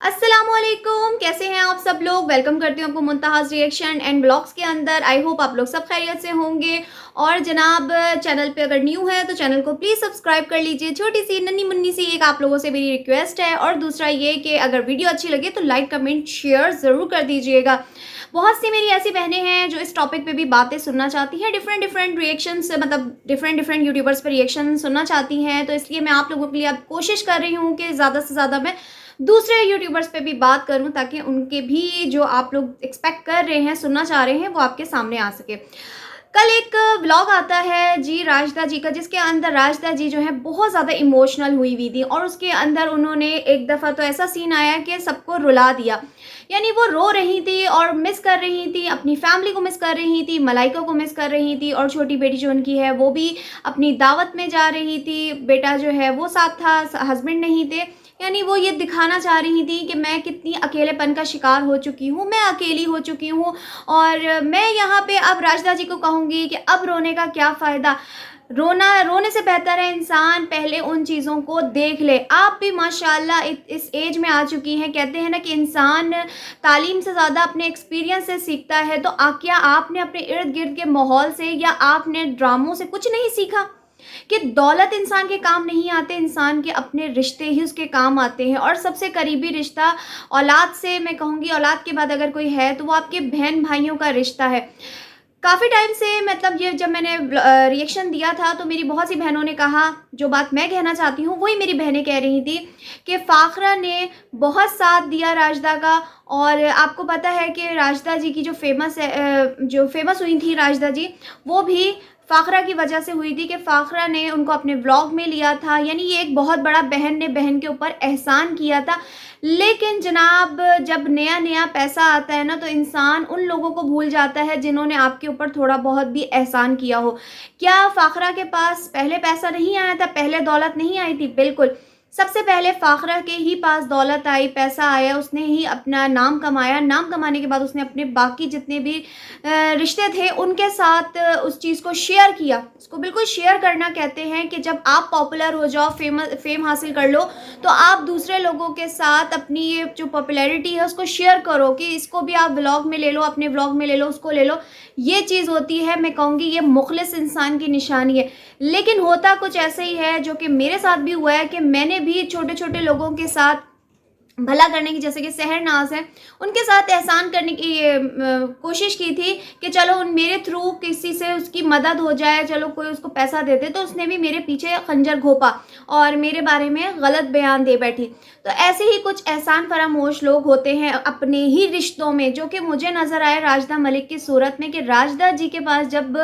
अस्सलामुअलैकुम, कैसे हैं आप सब लोग। वेलकम करती हूँ आपको मुंतहाज़ रिएक्शन एंड ब्लॉग्स के अंदर। आई होप आप लोग सब खैरियत से होंगे। और जनाब, चैनल पे अगर न्यू है तो चैनल को प्लीज़ सब्सक्राइब कर लीजिए। छोटी सी नन्ही मुन्नी सी एक आप लोगों से मेरी रिक्वेस्ट है। और दूसरा ये कि अगर वीडियो अच्छी लगे तो लाइक कमेंट शेयर ज़रूर कर दीजिएगा। बहुत सी मेरी ऐसी बहनें हैं जो इस टॉपिक पे भी बातें सुनना चाहती हैं, डिफरेंट डिफरेंट रिएक्शंस, मतलब डिफरेंट डिफरेंट यूट्यूबर्स पर रिएक्शन सुनना चाहती हैं। तो इसलिए मैं आप लोगों के लिए अब कोशिश कर रही हूँ कि ज़्यादा से ज़्यादा मैं दूसरे यूट्यूबर्स पे भी बात करूँ, ताकि उनके भी जो आप लोग एक्सपेक्ट कर रहे हैं, सुनना चाह रहे हैं, वो आपके सामने आ सके। कल एक व्लॉग आता है जी राजदा जी का, जिसके अंदर राजदा जी जो है बहुत ज़्यादा इमोशनल हुई हुई थी। और उसके अंदर उन्होंने एक दफ़ा तो ऐसा सीन आया कि सबको रुला दिया। यानी वो रो रही थी और मिस कर रही थी, अपनी फैमिली को मिस कर रही थी, मलाइका को मिस कर रही थी। और छोटी बेटी जो उनकी है वो भी अपनी दावत में जा रही थी। बेटा जो है वो साथ था, हस्बैंड नहीं थे। यानी वो ये दिखाना चाह रही थी कि मैं कितनी अकेलेपन का शिकार हो चुकी हूँ, मैं अकेली हो चुकी हूँ। और मैं यहाँ पे अब राजदा जी को कहूँगी कि अब रोने का क्या फ़ायदा। रोने से बेहतर है इंसान पहले उन चीज़ों को देख ले। आप भी माशाल्लाह इस एज में आ चुकी हैं। कहते हैं ना कि इंसान तालीम से ज़्यादा अपने एक्सपीरियंस से सीखता है। तो क्या आपने अपने इर्द गिर्द के माहौल से या आपने ड्रामों से कुछ नहीं सीखा कि दौलत इंसान के काम नहीं आते, इंसान के अपने रिश्ते ही उसके काम आते हैं। और सबसे करीबी रिश्ता औलाद से, मैं कहूँगी औलाद के बाद अगर कोई है तो वो आपके बहन भाइयों का रिश्ता है। काफ़ी टाइम से, मतलब ये जब मैंने रिएक्शन दिया था तो मेरी बहुत सी बहनों ने कहा, जो बात मैं कहना चाहती हूँ वही मेरी बहनें कह रही थी कि फ़ाखरा ने बहुत साथ दिया राजदा का। और आपको पता है कि राजदा जी की जो जो फेमस हुई थी राजदा जी, वो भी फ़ाखरा की वजह से हुई थी कि फ़ाखरा ने उनको अपने व्लॉग में लिया था। यानी ये एक बहुत बड़ा बहन ने बहन के ऊपर एहसान किया था। लेकिन जनाब, जब नया नया पैसा आता है ना तो इंसान उन लोगों को भूल जाता है जिन्होंने आपके ऊपर थोड़ा बहुत भी एहसान किया हो। क्या फ़ाखरा के पास पहले पैसा नहीं आया था, पहले दौलत नहीं आई थी? बिल्कुल। सबसे पहले फ़ाखरा के ही पास दौलत आई, पैसा आया, उसने ही अपना नाम कमाया। नाम कमाने के बाद उसने अपने बाकी जितने भी रिश्ते थे उनके साथ उस चीज़ को शेयर किया। इसको बिल्कुल शेयर करना कहते हैं कि जब आप पॉपुलर हो जाओ, फेम हासिल कर लो, तो आप दूसरे लोगों के साथ अपनी ये जो पॉपुलैरिटी है उसको शेयर करो कि इसको भी आप व्लॉग में ले लो, अपने व्लॉग में ले लो, उसको ले लो। ये चीज़ होती है, मैं कहूँगी ये मुखलिस इंसान की निशानी है। लेकिन होता कुछ ऐसे ही है, जो कि मेरे साथ भी हुआ है कि मैंने भी छोटे-छोटे लोगों के साथ भला करने की, जैसे कि सहरनाज़ है, उनके साथ एहसान करने की कोशिश की थी कि चलो उन मेरे थ्रू किसी से उसकी मदद हो जाए, चलो कोई उसको पैसा दे दे। तो उसने भी मेरे पीछे खंजर घोंपा और मेरे बारे में गलत बयान दे बैठी। तो ऐसे ही कुछ एहसान फरामोश लोग होते हैं अपने ही रिश्तों में, जो कि मुझे नज़र आए राजदा मलिक की सूरत में कि राजदा जी के पास जब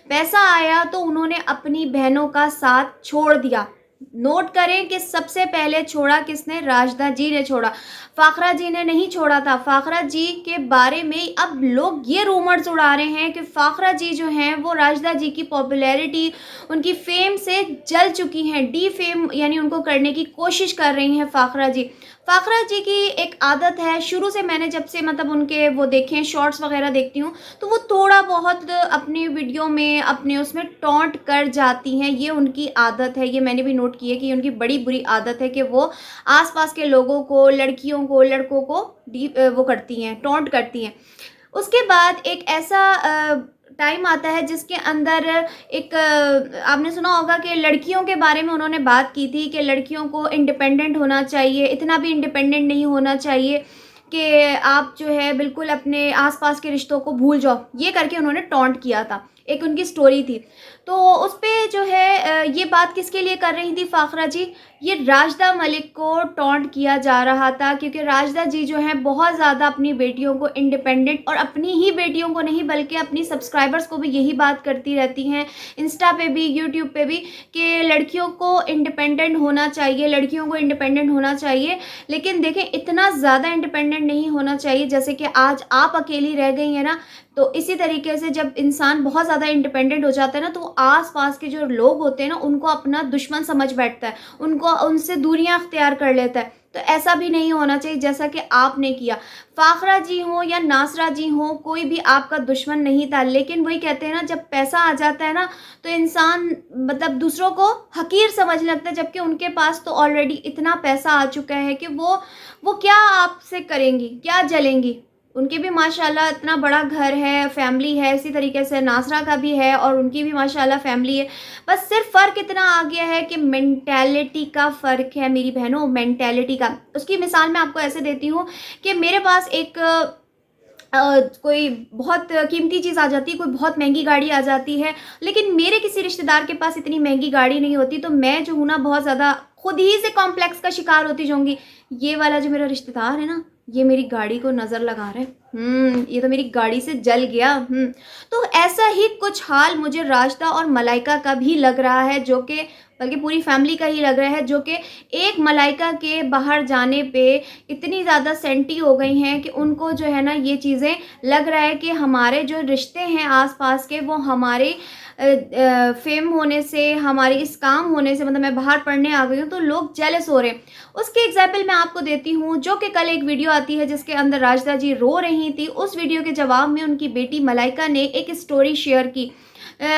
पैसा आया तो उन्होंने अपनी बहनों का साथ छोड़ दिया। नोट करें कि सबसे पहले छोड़ा किसने? राजदा जी ने छोड़ा, फ़ाखरा जी ने नहीं छोड़ा था। फ़ाखरा जी के बारे में अब लोग ये रूमर्स उड़ा रहे हैं कि फ़ाखरा जी जो हैं वो राजदा जी की पॉपुलैरिटी, उनकी फेम से जल चुकी हैं, डीफेम यानी उनको करने की कोशिश कर रही हैं फ़ाखरा जी। फ़ाखरा जी की एक आदत है शुरू से, मैंने जब से मतलब उनके वो देखे हैं, शॉर्ट्स वगैरह देखती हूँ, तो वो थोड़ा बहुत अपनी वीडियो में अपने उसमें टॉन्ट कर जाती हैं। ये उनकी आदत है, ये मैंने भी नोट की है कि ये उनकी बड़ी बुरी आदत है कि वो आस-पास के लोगों को, लड़कियों को, लड़कों को वो करती हैं, टॉन्ट करती हैं। उसके बाद एक ऐसा टाइम आता है जिसके अंदर एक आपने सुना होगा कि लड़कियों के बारे में उन्होंने बात की थी कि लड़कियों को इंडिपेंडेंट होना चाहिए, इतना भी इंडिपेंडेंट नहीं होना चाहिए कि आप जो है बिल्कुल अपने आस-पास के रिश्तों को भूल जाओ। ये करके उन्होंने टॉन्ट किया था, एक उनकी स्टोरी थी। तो उस पे जो है ये बात किसके लिए कर रही थी फ़ाखरा जी? ये राजदा मलिक को टॉन्ट किया जा रहा था, क्योंकि राजदा जी जो हैं बहुत ज़्यादा अपनी बेटियों को इंडिपेंडेंट, और अपनी ही बेटियों को नहीं बल्कि अपनी सब्सक्राइबर्स को भी यही बात करती रहती हैं, इंस्टा पे भी, यूट्यूब पे भी, कि लड़कियों को इंडिपेंडेंट होना चाहिए, लड़कियों को इंडिपेंडेंट होना चाहिए। लेकिन देखें, इतना ज़्यादा इंडिपेंडेंट नहीं होना चाहिए जैसे कि आज आप अकेली रह गई हैं ना। तो इसी तरीके से जब इंसान बहुत ज़्यादा इंडिपेंडेंट हो जाता है ना, तो वो आस-पास के जो लोग होते हैं ना, उनको अपना दुश्मन समझ बैठता है, उनको उनसे दूरियां अख्तियार कर लेता है। तो ऐसा भी नहीं होना चाहिए जैसा कि आपने किया। फ़ाखरा जी हों या नासरा जी हों, कोई भी आपका दुश्मन नहीं था, लेकिन वही कहते हैं ना, जब पैसा आ जाता है ना, तो इंसान मतलब दूसरों को हकीर समझने लगता है, जबकि उनके पास तो ऑलरेडी इतना पैसा आ चुका है कि वो क्या आपसे करेंगी, क्या जलेंगी। उनके भी माशाल्लाह इतना बड़ा घर है, फैमिली है, इसी तरीके से नासरा का भी है और उनकी भी माशाल्लाह फैमिली है। बस सिर्फ़ फ़र्क इतना आ गया है कि मेंटालिटी का फ़र्क है मेरी बहनों, मेंटालिटी का। उसकी मिसाल मैं आपको ऐसे देती हूँ कि मेरे पास एक कोई बहुत कीमती चीज़ आ जाती है, कोई बहुत महँगी गाड़ी आ जाती है, लेकिन मेरे किसी रिश्तेदार के पास इतनी महँगी गाड़ी नहीं होती, तो मैं जो हूँ ना बहुत ज़्यादा खुद ही से कॉम्प्लेक्स का शिकार होती जाऊँगी। ये वाला जो मेरा रिश्तेदार है ना, ये मेरी गाड़ी को नज़र लगा रहा है। ये तो मेरी गाड़ी से जल गया। तो ऐसा ही कुछ हाल मुझे राशिदा और मलाइका का भी लग रहा है, जो कि बल्कि पूरी फैमिली का ही लग रहा है, जो कि एक मलाइका के बाहर जाने पे इतनी ज़्यादा सेंटी हो गई हैं कि उनको जो है ना ये चीज़ें लग रहा है कि हमारे जो रिश्ते हैं आस-पास के, वो हमारे फ़ेम होने से, हमारे इस काम होने से, मतलब मैं बाहर पढ़ने आ गई हूँ, तो लोग जेलस हो रहे हैं। उसकी एग्ज़ाम्पल मैं आपको देती हूँ, जो कि कल एक वीडियो आती है जिसके अंदर राशिदा जी रो रही थी। उस वीडियो के जवाब में उनकी बेटी मलाइका ने एक स्टोरी शेयर की,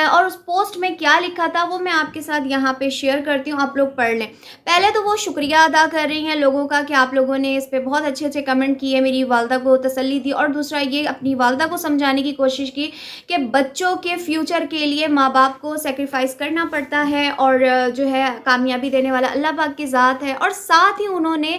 और उस पोस्ट में क्या लिखा था वो मैं आपके साथ यहाँ पे शेयर करती हूँ, आप लोग पढ़ लें। पहले तो वो शुक्रिया अदा कर रही हैं लोगों का कि आप लोगों ने इस पे बहुत अच्छे-अच्छे कमेंट किए, मेरी वालदा को तसल्ली दी, और दूसरा ये अपनी वालदा को समझाने की कोशिश की कि बच्चों के फ्यूचर के लिए माँ-बाप को सैक्रिफ़ाइस करना पड़ता है, और जो है कामयाबी देने वाला अल्लाह पाक की ज़ात है। और साथ ही उन्होंने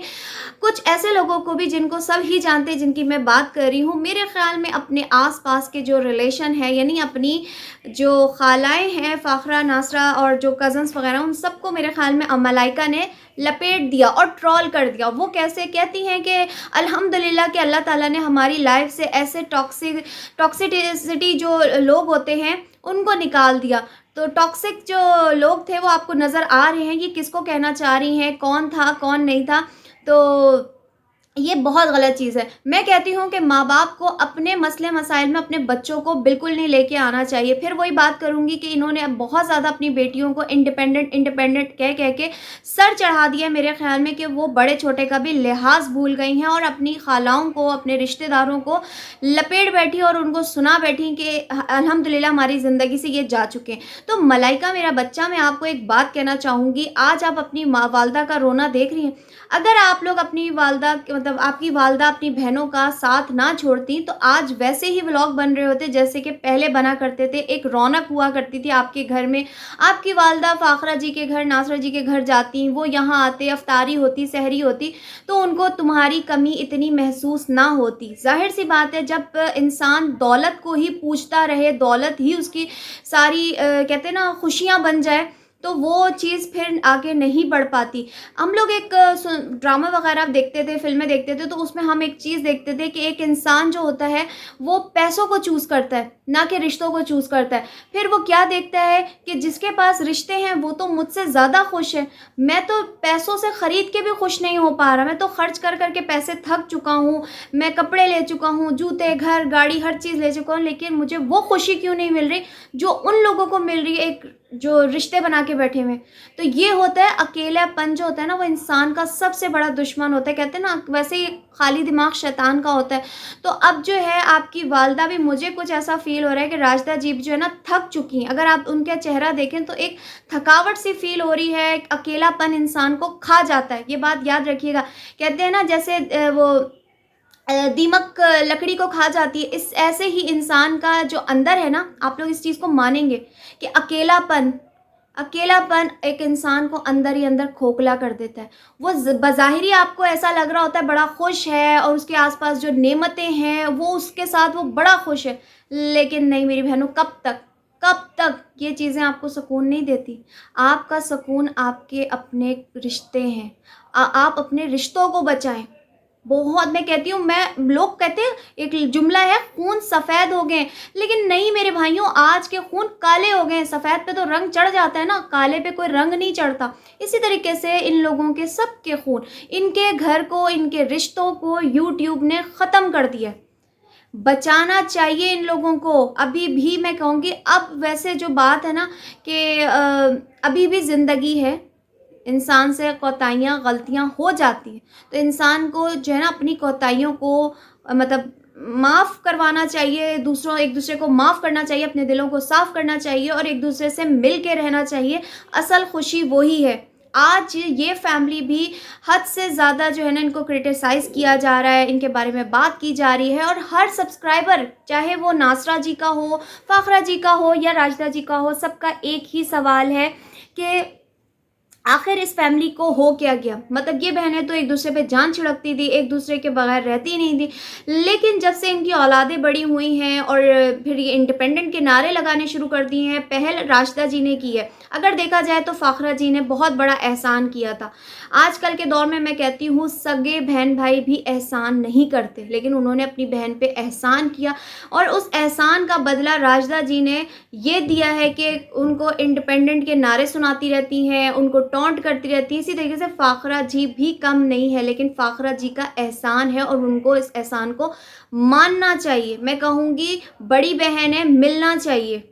कुछ ऐसे लोगों को भी, जिनको सब ही जानते हैं, जिनकी मैं बात कर रही हूँ, मेरे ख़्याल में अपने आस-पास के जो रिलेशन है, यानी अपनी जो ख़ालाएँ हैं, फ़ाखरा, नासरा और जो कज़न्स वग़ैरह, उन सबको मेरे ख़्याल में मलाइका ने लपेट दिया और ट्रोल कर दिया। वो कैसे? कहती हैं कि अल्हम्दुलिल्लाह कि अल्लाह ताला ने हमारी लाइफ़ से ऐसे टॉक्सिसिटी जो लोग होते हैं, उनको निकाल दिया। तो टॉक्सिक जो लोग थे वो आपको नज़र आ रहे हैं, ये किसको कहना चाह रही हैं, कौन था, कौन नहीं था? तो ये बहुत गलत चीज़ है। मैं कहती हूँ कि माँ-बाप को अपने मसले-मसाइल में अपने बच्चों को बिल्कुल नहीं लेके आना चाहिए। फिर वही बात करूँगी कि इन्होंने अब बहुत ज़्यादा अपनी बेटियों को इंडिपेंडेंट इंडिपेंडेंट कह के सर चढ़ा दिया है मेरे ख़्याल में, कि वो बड़े-छोटे का भी लिहाज़ भूल गई हैं और अपनी ख़ालाओं को, अपने रिश्तेदारों को लपेट बैठी और उनको सुना बैठी कि अल्हम्दुलिल्लाह हमारी ज़िंदगी से ये जा चुके हैं। तो मलाइका मेरा बच्चा, मैं आपको एक बात कहना चाहूँगी, आज आप अपनी वालदा का रोना देख रही हैं। अगर आप लोग अपनी वालदा मतलब आपकी वालदा अपनी बहनों का साथ ना छोड़ती, तो आज वैसे ही व्लॉग बन रहे होते जैसे कि पहले बना करते थे। एक रौनक हुआ करती थी आपके घर में। आपकी वालदा फ़ाखरा जी के घर, नासरा जी के घर जाती, वो यहाँ आते, इफ्तारी होती, सहरी होती, तो उनको तुम्हारी कमी इतनी महसूस ना होती। ज़ाहिर-सी बात है, जब इंसान दौलत को ही पूजता रहे, दौलत ही उसकी सारी कहते हैं ना खुशियाँ बन जाए, तो वो चीज़ फिर आगे नहीं बढ़ पाती। हम लोग एक ड्रामा वगैरह देखते थे, फ़िल्में देखते थे, तो उसमें हम एक चीज़ देखते थे कि एक इंसान जो होता है, वो पैसों को चूज़ करता है, ना कि रिश्तों को चूज़ करता है। फिर वो क्या देखता है कि जिसके पास रिश्ते हैं, वो तो मुझसे ज़्यादा खुश है। मैं तो पैसों से ख़रीद के भी खुश नहीं हो पा रहा, मैं तो खर्च कर के पैसे थक चुका हूँ, मैं कपड़े ले चुका हूँ, जूते, घर, गाड़ी, हर चीज़ ले चुका हूँ, लेकिन मुझे वो खुशी क्यों नहीं मिल रही, जो उन लोगों को मिल रही है, एक जो रिश्ते बना के बैठे हुए हैं। तो ये होता है अकेलापन, जो होता है ना, वो इंसान का सबसे बड़ा दुश्मन होता है। कहते हैं ना, वैसे ही खाली दिमाग शैतान का होता है। तो अब जो है आपकी वालदा भी, मुझे कुछ ऐसा फ़ील हो रहा है कि राशिदा जी भी जो है ना थक चुकी हैं। अगर आप उनका चेहरा देखें तो एक थकावट सी फ़ील हो रही है, एक अकेलापन इंसान को खा जाता है। ये बात याद रखिएगा। कहते हैं ना, जैसे वो दीमक लकड़ी को खा जाती है, इस ऐसे ही इंसान का जो अंदर है ना, आप लोग इस चीज़ को मानेंगे कि अकेलापन अकेलापन एक इंसान को अंदर ही अंदर खोखला कर देता है। वो बज़ाहिर ही आपको ऐसा लग रहा होता है बड़ा खुश है, और उसके आसपास जो नेमतें हैं वो उसके साथ वो बड़ा खुश है, लेकिन नहीं मेरी बहनों, कब तक ये चीज़ें आपको सुकून नहीं देती। आपका सुकून आपके अपने रिश्ते हैं। आप अपने रिश्तों को बचाएं। बहुत, मैं कहती हूँ, मैं लोग कहते हैं, एक जुमला है, खून सफ़ेद हो गए, लेकिन नहीं मेरे भाइयों, आज के खून काले हो गए हैं। सफ़ेद पे तो रंग चढ़ जाता है ना, काले पे कोई रंग नहीं चढ़ता। इसी तरीके से इन लोगों के सबके खून, इनके घर को, इनके रिश्तों को यूट्यूब ने ख़त्म कर दिया। बचाना चाहिए इन लोगों को। अभी भी मैं कहूँगी, अब वैसे जो बात है ना कि अभी भी ज़िंदगी है, इंसान से कोताहियाँ, गलतियाँ हो जाती हैं, तो इंसान को जो है ना अपनी कोताहियों को मतलब माफ़ करवाना चाहिए, एक दूसरे को माफ़ करना चाहिए, अपने दिलों को साफ़ करना चाहिए और एक दूसरे से मिल के रहना चाहिए। असल खुशी वो ही है। आज ये फैमिली भी हद से ज़्यादा जो है ना इनको क्रिटिसाइज़ किया जा रहा है, इनके बारे में बात की जा रही है और हर सब्सक्राइबर, चाहे वो नासरा जी का हो, फ़ाखरा जी का हो या राशिदा जी का हो, सबका एक ही सवाल है कि आखिर इस फैमिली को हो क्या गया? मतलब ये बहनें तो एक-दूसरे पे जान छिड़कती थी, एक-दूसरे के बगैर रहती नहीं थी। लेकिन जब से इनकी औलादें बड़ी हुई हैं और फिर ये इंडिपेंडेंट के नारे लगाने शुरू कर दिए हैं, पहल राशिदा जी ने की है। अगर देखा जाए तो फ़ाखरा जी ने बहुत बड़ा एहसान किया था। आजकल के दौर में मैं कहती हूँ सगे बहन-भाई भी एहसान नहीं करते, लेकिन उन्होंने अपनी बहन पे एहसान किया और उस एहसान का बदला राशिदा जी ने ये दिया है कि उनको इंडिपेंडेंट के नारे सुनाती रहती हैं, उनको टॉन्ट करती रहती हैं। इसी तरीके से फ़ाखरा जी भी कम नहीं है, लेकिन फ़ाखरा जी का एहसान है और उनको इस एहसान को मानना चाहिए। मैं कहूँगी बड़ी बहन है, मिलना चाहिए।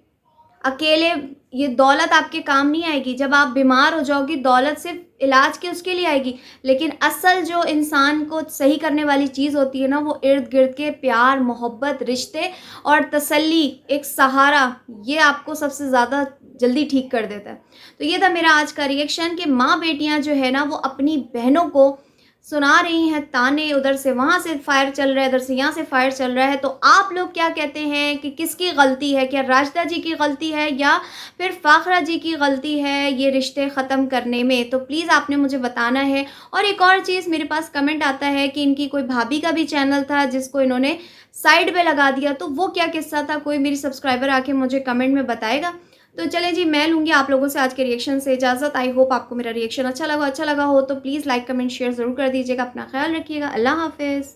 अकेले ये दौलत आपके काम नहीं आएगी। जब आप बीमार हो जाओगी, दौलत सिर्फ़ इलाज के उसके लिए आएगी, लेकिन असल जो इंसान को सही करने वाली चीज़ होती है ना, वो इर्द-गिर्द के प्यार, मोहब्बत, रिश्ते और तसल्ली, एक सहारा, ये आपको सबसे ज़्यादा जल्दी ठीक कर देता है। तो ये था मेरा आज का रिएक्शन कि माँ-बेटियाँ जो है ना, वो अपनी बहनों को सुना रही हैं ताने, उधर से वहाँ से फायर चल रहा है, इधर से यहाँ से फायर चल रहा है। तो आप लोग क्या कहते हैं कि किसकी गलती है? क्या राशिदा जी की गलती है या फिर फ़ाखरा जी की गलती है ये रिश्ते ख़त्म करने में? तो प्लीज़ आपने मुझे बताना है। और एक और चीज़, मेरे पास कमेंट आता है कि इनकी कोई भाभी का भी चैनल था जिसको इन्होंने साइड पे लगा दिया, तो वो क्या किस्सा था? कोई मेरी सब्सक्राइबर आके मुझे कमेंट में बताएगा। तो चलें जी, मैं लूँगी आप लोगों से आज के रिएक्शन से इजाज़त। आई होप आपको मेरा रिएक्शन अच्छा लगा हो तो प्लीज़ लाइक, कमेंट, शेयर ज़रूर कर दीजिएगा। अपना ख़्याल रखिएगा। अल्लाह हाफ़िज़।